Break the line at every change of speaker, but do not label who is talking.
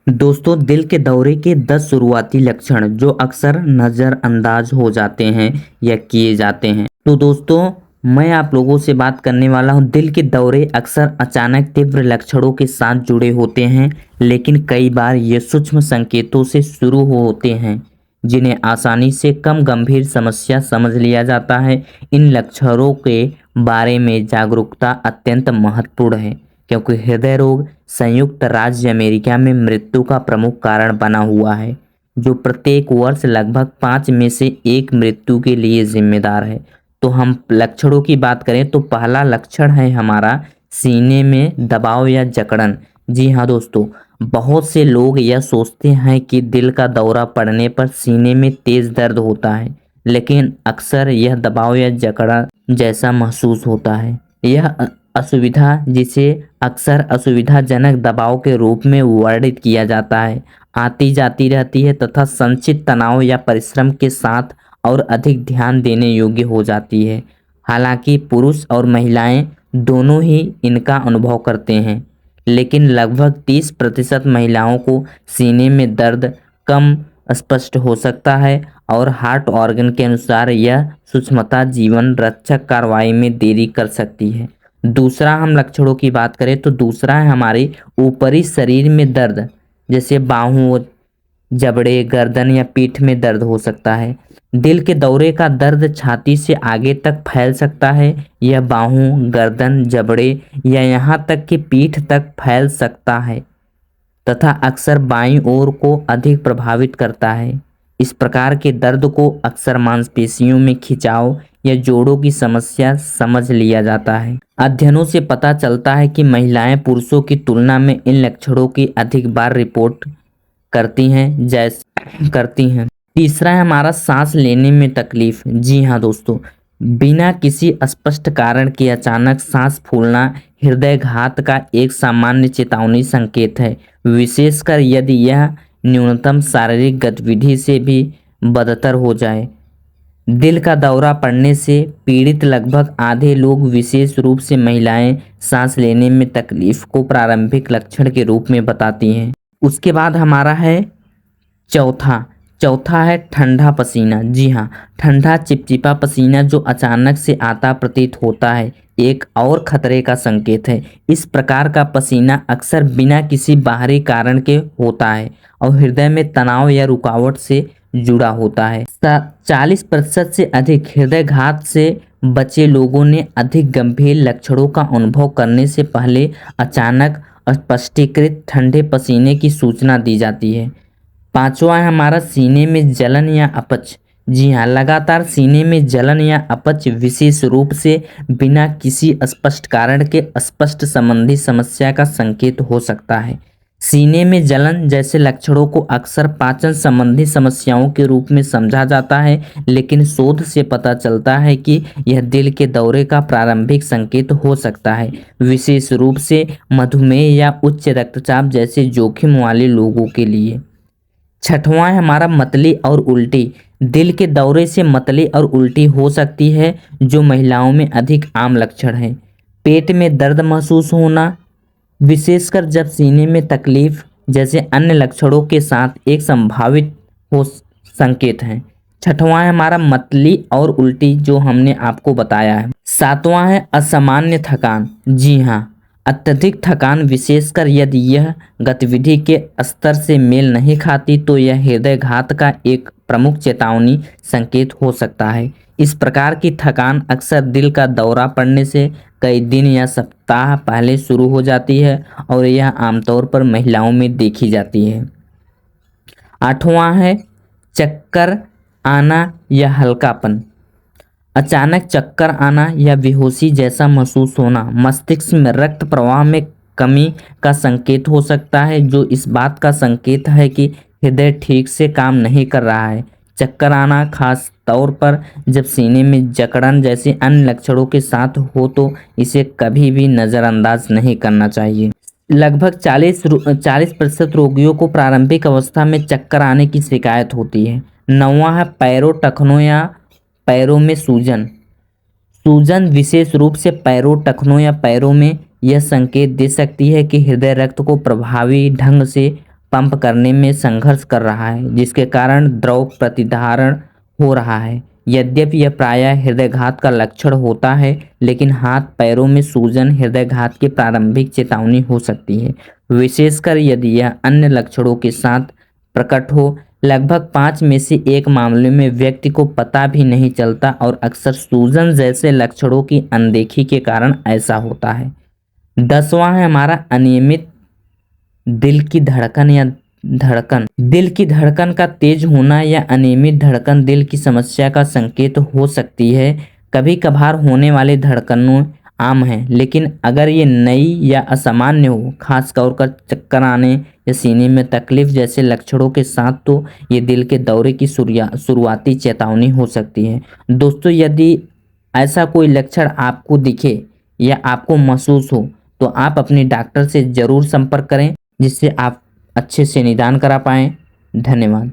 दोस्तों, दिल के दौरे के 10 शुरुआती लक्षण जो अक्सर नज़रअंदाज हो जाते हैं या किए जाते हैं। तो दोस्तों, मैं आप लोगों से बात करने वाला हूं। दिल के दौरे अक्सर अचानक तीव्र लक्षणों के साथ जुड़े होते हैं, लेकिन कई बार ये सूक्ष्म संकेतों से शुरू होते हैं जिन्हें आसानी से कम गंभीर समस्या समझ लिया जाता है। इन लक्षणों के बारे में जागरूकता अत्यंत महत्वपूर्ण है, क्योंकि हृदय रोग संयुक्त राज्य अमेरिका में मृत्यु का प्रमुख कारण बना हुआ है, जो प्रत्येक वर्ष लगभग 5 में से 1 मृत्यु के लिए जिम्मेदार है। तो हम लक्षणों की बात करें तो पहला लक्षण है हमारा सीने में दबाव या जकड़न। जी हाँ दोस्तों, बहुत से लोग यह सोचते हैं कि दिल का दौरा पड़ने पर सीने में तेज दर्द होता है, लेकिन अक्सर यह दबाव या जकड़न जैसा महसूस होता है। यह असुविधा, जिसे अक्सर असुविधाजनक दबाव के रूप में वर्णित किया जाता है, आती जाती रहती है तथा संचित तनाव या परिश्रम के साथ और अधिक ध्यान देने योग्य हो जाती है। हालांकि पुरुष और महिलाएं दोनों ही इनका अनुभव करते हैं, लेकिन लगभग 30% महिलाओं को सीने में दर्द कम स्पष्ट हो सकता है और हार्ट ऑर्गन के अनुसार यह सूक्ष्मता जीवन रक्षक कार्रवाई में देरी कर सकती है। दूसरा हम लक्षणों की बात करें तो दूसरा है हमारे ऊपरी शरीर में दर्द, जैसे बाहों, जबड़े, गर्दन या पीठ में दर्द हो सकता है। दिल के दौरे का दर्द छाती से आगे तक फैल सकता है। यह बाहों, गर्दन, जबड़े या यहाँ तक कि पीठ तक फैल सकता है तथा अक्सर बाईं ओर को अधिक प्रभावित करता है। इस प्रकार के दर्द को अक्सर मांसपेशियों में खिंचाव या जोड़ों की समस्या समझ लिया जाता है। अध्ययनों से पता चलता है कि महिलाएं पुरुषों की तुलना में इन लक्षणों की अधिक बार रिपोर्ट करती हैं। तीसरा है हमारा सांस लेने में तकलीफ। जी हाँ दोस्तों, बिना किसी स्पष्ट कारण के अचानक सांस फूलना हृदयघात का एक सामान्य चेतावनी संकेत है, विशेषकर यदि यह न्यूनतम शारीरिक गतिविधि से भी बदतर हो जाए। दिल का दौरा पड़ने से पीड़ित लगभग आधे लोग, विशेष रूप से महिलाएं, सांस लेने में तकलीफ को प्रारंभिक लक्षण के रूप में बताती हैं। उसके बाद हमारा है चौथा चौथा है ठंडा पसीना। जी हाँ, ठंडा चिपचिपा पसीना जो अचानक से आता प्रतीत होता है एक और खतरे का संकेत है। इस प्रकार का पसीना अक्सर बिना किसी बाहरी कारण के होता है और हृदय में तनाव या रुकावट से जुड़ा होता है। 40% से अधिक हृदयघात से बचे लोगों ने अधिक गंभीर लक्षणों का अनुभव करने से पहले अचानक स्पष्टीकृत ठंडे पसीने की सूचना दी जाती है। पांचवा है हमारा सीने में जलन या अपच। जी हाँ, लगातार सीने में जलन या अपच विशेष रूप से बिना किसी स्पष्ट कारण के स्पष्ट संबंधी समस्या का संकेत हो सकता है। सीने में जलन जैसे लक्षणों को अक्सर पाचन संबंधी समस्याओं के रूप में समझा जाता है, लेकिन शोध से पता चलता है कि यह दिल के दौरे का प्रारंभिक संकेत हो सकता है, विशेष रूप से मधुमेह या उच्च रक्तचाप जैसे जोखिम वाले लोगों के लिए। छठवां है हमारा मतली और उल्टी। दिल के दौरे से मतली और उल्टी हो सकती है, जो महिलाओं में अधिक आम लक्षण है। पेट में दर्द महसूस होना, विशेषकर जब सीने में तकलीफ जैसे अन्य लक्षणों के साथ एक संभावित हो संकेत है। छठवां है हमारा मतली और उल्टी, जो हमने आपको बताया है। सातवां है असामान्य थकान। जी हाँ, अत्यधिक थकान, विशेषकर यदि यह गतिविधि के स्तर से मेल नहीं खाती तो यह हृदयघात का एक प्रमुख चेतावनी संकेत हो सकता है। इस प्रकार की थकान अक्सर दिल का दौरा पड़ने से कई दिन या सप्ताह पहले शुरू हो जाती है और यह आमतौर पर महिलाओं में देखी जाती है। आठवां है चक्कर आना या हल्कापन। अचानक चक्कर आना या बेहोशी जैसा महसूस होना मस्तिष्क में रक्त प्रवाह में कमी का संकेत हो सकता है, जो इस बात का संकेत है कि हृदय ठीक से काम नहीं कर रहा है। चक्कर आना खास तौर पर जब सीने में जकड़न जैसे अन्य लक्षणों के साथ हो तो इसे कभी भी नज़रअंदाज नहीं करना चाहिए। लगभग 40% रोगियों को प्रारंभिक अवस्था में चक्कर आने की शिकायत होती है। नौवां है पैरों, टखनों या पैरों में सूजन। सूजन विशेष रूप से पैरों, टखनों या पैरों में यह संकेत दे सकती है कि हृदय रक्त को प्रभावी ढंग से पंप करने में संघर्ष कर रहा है, जिसके कारण द्रव प्रतिधारण हो रहा है। यद्यपि यह प्रायः हृदयघात का लक्षण होता है, लेकिन हाथ पैरों में सूजन हृदयघात की प्रारंभिक चेतावनी हो सकती है, विशेषकर यदि यह अन्य लक्षणों के साथ प्रकट हो। लगभग 5 में से 1 मामले में व्यक्ति को पता भी नहीं चलता और अक्सर सूजन जैसे लक्षणों की अनदेखी के कारण ऐसा होता है। 10वां है हमारा अनियमित दिल की धड़कन या धड़कन। दिल की धड़कन का तेज होना या अनियमित धड़कन दिल की समस्या का संकेत हो सकती है। कभी कभार होने वाले धड़कनों आम हैं, लेकिन अगर ये नई या असामान्य हो, खासतौर पर चक्कर आने या सीने में तकलीफ जैसे लक्षणों के साथ, तो ये दिल के दौरे की शुरुआती चेतावनी हो सकती है। दोस्तों, यदि ऐसा कोई लक्षण आपको दिखे या आपको महसूस हो, तो आप अपने डॉक्टर से ज़रूर संपर्क करें, जिससे आप अच्छे से निदान करा पाएँ। धन्यवाद।